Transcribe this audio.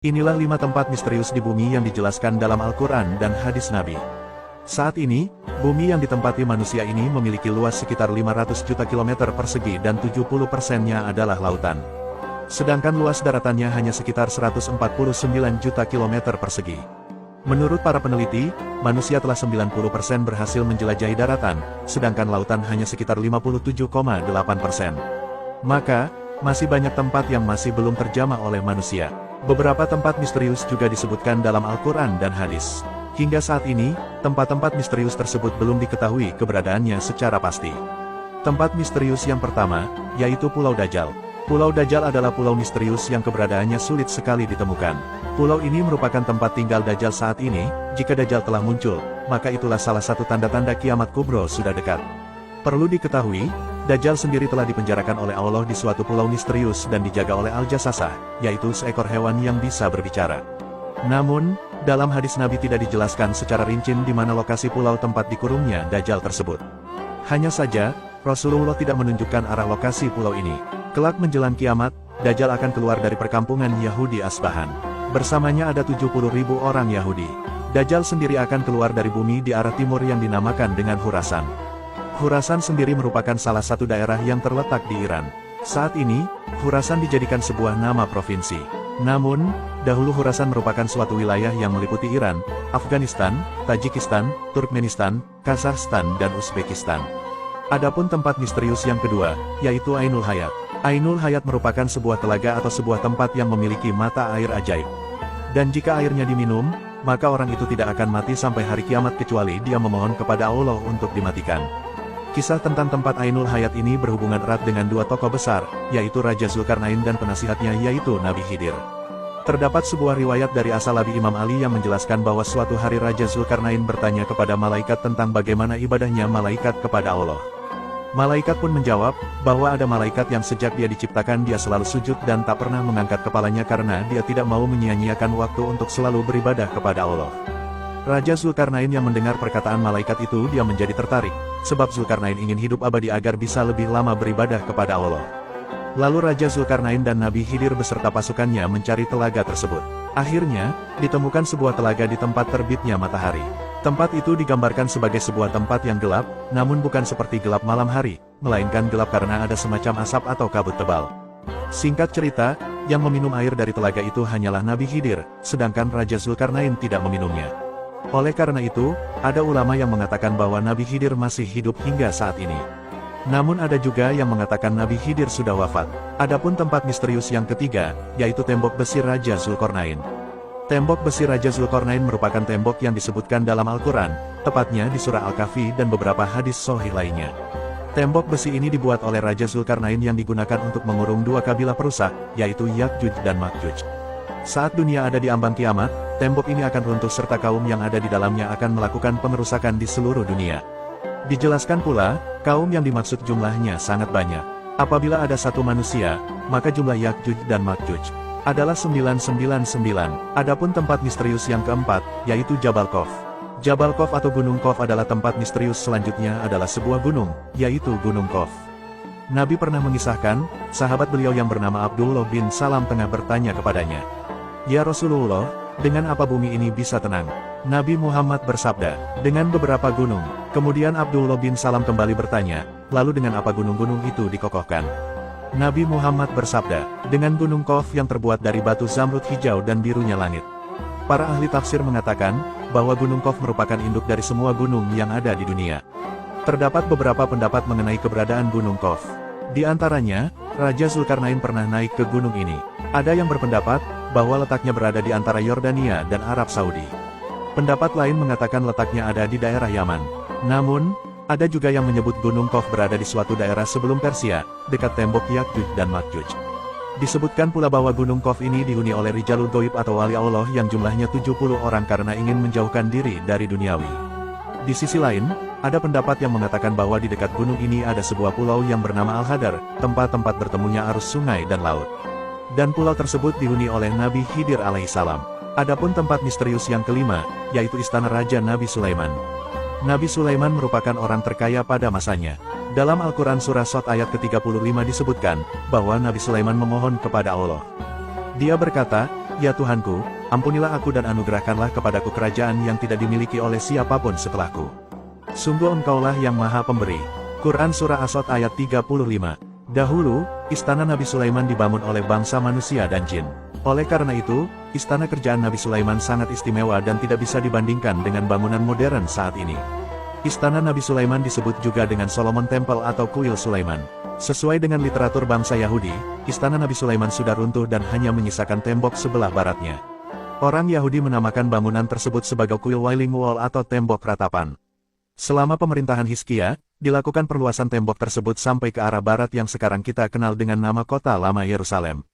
Inilah 5 tempat misterius di bumi yang dijelaskan dalam Al-Quran dan hadis Nabi. Saat ini, bumi yang ditempati manusia ini memiliki luas sekitar 500 juta kilometer persegi dan 70%-nya adalah lautan. Sedangkan luas daratannya hanya sekitar 149 juta kilometer persegi. Menurut para peneliti, manusia telah 90% berhasil menjelajahi daratan, sedangkan lautan hanya sekitar 57,8%. Maka, masih banyak tempat yang masih belum terjamah oleh manusia. Beberapa tempat misterius juga disebutkan dalam Al-Quran dan hadis. Hingga saat ini, tempat-tempat misterius tersebut belum diketahui keberadaannya secara pasti. Tempat misterius yang pertama, yaitu Pulau Dajjal. Pulau Dajjal adalah pulau misterius yang keberadaannya sulit sekali ditemukan. Pulau ini merupakan tempat tinggal Dajjal saat ini. Jika Dajjal telah muncul, maka itulah salah satu tanda-tanda kiamat kubro sudah dekat. Perlu diketahui, Dajjal sendiri telah dipenjarakan oleh Allah di suatu pulau misterius dan dijaga oleh Al-Jassasah, yaitu seekor hewan yang bisa berbicara. Namun, dalam hadis Nabi tidak dijelaskan secara rinci di mana lokasi pulau tempat dikurungnya Dajjal tersebut. Hanya saja, Rasulullah tidak menunjukkan arah lokasi pulau ini. Kelak menjelang kiamat, Dajjal akan keluar dari perkampungan Yahudi Asbahan. Bersamanya ada 70.000 orang Yahudi. Dajjal sendiri akan keluar dari bumi di arah timur yang dinamakan dengan Khurasan. Khurasan sendiri merupakan salah satu daerah yang terletak di Iran. Saat ini, Khurasan dijadikan sebuah nama provinsi. Namun, dahulu Khurasan merupakan suatu wilayah yang meliputi Iran, Afghanistan, Tajikistan, Turkmenistan, Kazakhstan dan Uzbekistan. Adapun tempat misterius yang kedua, yaitu Ainul Hayat. Ainul Hayat merupakan sebuah telaga atau sebuah tempat yang memiliki mata air ajaib. Dan jika airnya diminum, maka orang itu tidak akan mati sampai hari kiamat kecuali dia memohon kepada Allah untuk dimatikan. Kisah tentang tempat Ainul Hayat ini berhubungan erat dengan dua tokoh besar, yaitu Raja Zulkarnain dan penasihatnya yaitu Nabi Khidir. Terdapat sebuah riwayat dari As-Salabi Imam Ali yang menjelaskan bahwa suatu hari Raja Zulkarnain bertanya kepada malaikat tentang bagaimana ibadahnya malaikat kepada Allah. Malaikat pun menjawab, bahwa ada malaikat yang sejak dia diciptakan dia selalu sujud dan tak pernah mengangkat kepalanya karena dia tidak mau menyia-nyiakan waktu untuk selalu beribadah kepada Allah. Raja Zulkarnain yang mendengar perkataan malaikat itu dia menjadi tertarik, sebab Zulkarnain ingin hidup abadi agar bisa lebih lama beribadah kepada Allah. Lalu Raja Zulkarnain dan Nabi Khidir beserta pasukannya mencari telaga tersebut. Akhirnya, ditemukan sebuah telaga di tempat terbitnya matahari. Tempat itu digambarkan sebagai sebuah tempat yang gelap, namun bukan seperti gelap malam hari, melainkan gelap karena ada semacam asap atau kabut tebal. Singkat cerita, yang meminum air dari telaga itu hanyalah Nabi Khidir, sedangkan Raja Zulkarnain tidak meminumnya. Oleh karena itu, ada ulama yang mengatakan bahwa Nabi Khidir masih hidup hingga saat ini. Namun ada juga yang mengatakan Nabi Khidir sudah wafat. Adapun tempat misterius yang ketiga, yaitu tembok besi Raja Zulkarnain. Tembok besi Raja Zulkarnain merupakan tembok yang disebutkan dalam Al-Quran, tepatnya di surah Al-Kahfi dan beberapa hadis sahih lainnya. Tembok besi ini dibuat oleh Raja Zulkarnain yang digunakan untuk mengurung dua kabilah perusak, yaitu Ya'juj dan Ma'juj. Saat dunia ada di ambang kiamat, tembok ini akan runtuh serta kaum yang ada di dalamnya akan melakukan pengerusakan di seluruh dunia. Dijelaskan pula, kaum yang dimaksud jumlahnya sangat banyak. Apabila ada satu manusia, maka jumlah Ya'juj dan Ma'juj adalah 999. Adapun tempat misterius yang keempat, yaitu Jabal Qaf. Jabal Qaf atau Gunung Qaf adalah tempat misterius selanjutnya adalah sebuah gunung, yaitu Gunung Qaf. Nabi pernah mengisahkan, sahabat beliau yang bernama Abdullah bin Salam tengah bertanya kepadanya, "Ya Rasulullah, dengan apa bumi ini bisa tenang?" Nabi Muhammad bersabda, "Dengan beberapa gunung." Kemudian Abdullah bin Salam kembali bertanya, "Lalu dengan apa gunung-gunung itu dikokohkan?" Nabi Muhammad bersabda, "Dengan gunung Qaf yang terbuat dari batu zamrud hijau dan birunya langit." Para ahli tafsir mengatakan, bahwa gunung Qaf merupakan induk dari semua gunung yang ada di dunia. Terdapat beberapa pendapat mengenai keberadaan gunung Qaf. Di antaranya, Raja Zulkarnain pernah naik ke gunung ini. Ada yang berpendapat, bahwa letaknya berada di antara Yordania dan Arab Saudi. Pendapat lain mengatakan letaknya ada di daerah Yaman. Namun, ada juga yang menyebut Gunung Qaf berada di suatu daerah sebelum Persia, dekat tembok Ya'juj dan Ma'juj. Disebutkan pula bahwa Gunung Qaf ini dihuni oleh Rijalul Ghaib atau wali Allah yang jumlahnya 70 orang karena ingin menjauhkan diri dari duniawi. Di sisi lain, ada pendapat yang mengatakan bahwa di dekat gunung ini ada sebuah pulau yang bernama Al-Hadar, tempat-tempat bertemunya arus sungai dan laut. Dan pulau tersebut dihuni oleh Nabi Khidir alaihissalam. Adapun tempat misterius yang kelima, yaitu istana Raja Nabi Sulaiman. Nabi Sulaiman merupakan orang terkaya pada masanya. Dalam Al-Quran Surah Sot ayat ke-35 disebutkan, bahwa Nabi Sulaiman memohon kepada Allah. Dia berkata, Ya Tuhanku, ampunilah aku dan anugerahkanlah kepadaku kerajaan yang tidak dimiliki oleh siapapun setelahku. Sungguh Engkaulah yang Maha Pemberi. Quran Surah As-Sod ayat 35. Dahulu, istana Nabi Sulaiman dibangun oleh bangsa manusia dan jin. Oleh karena itu, istana kerjaan Nabi Sulaiman sangat istimewa dan tidak bisa dibandingkan dengan bangunan modern saat ini. Istana Nabi Sulaiman disebut juga dengan Solomon Temple atau Kuil Sulaiman. Sesuai dengan literatur bangsa Yahudi, istana Nabi Sulaiman sudah runtuh dan hanya menyisakan tembok sebelah baratnya. Orang Yahudi menamakan bangunan tersebut sebagai Kuil Wailing Wall atau tembok ratapan. Selama pemerintahan Hizkia, dilakukan perluasan tembok tersebut sampai ke arah barat yang sekarang kita kenal dengan nama Kota Lama Yerusalem.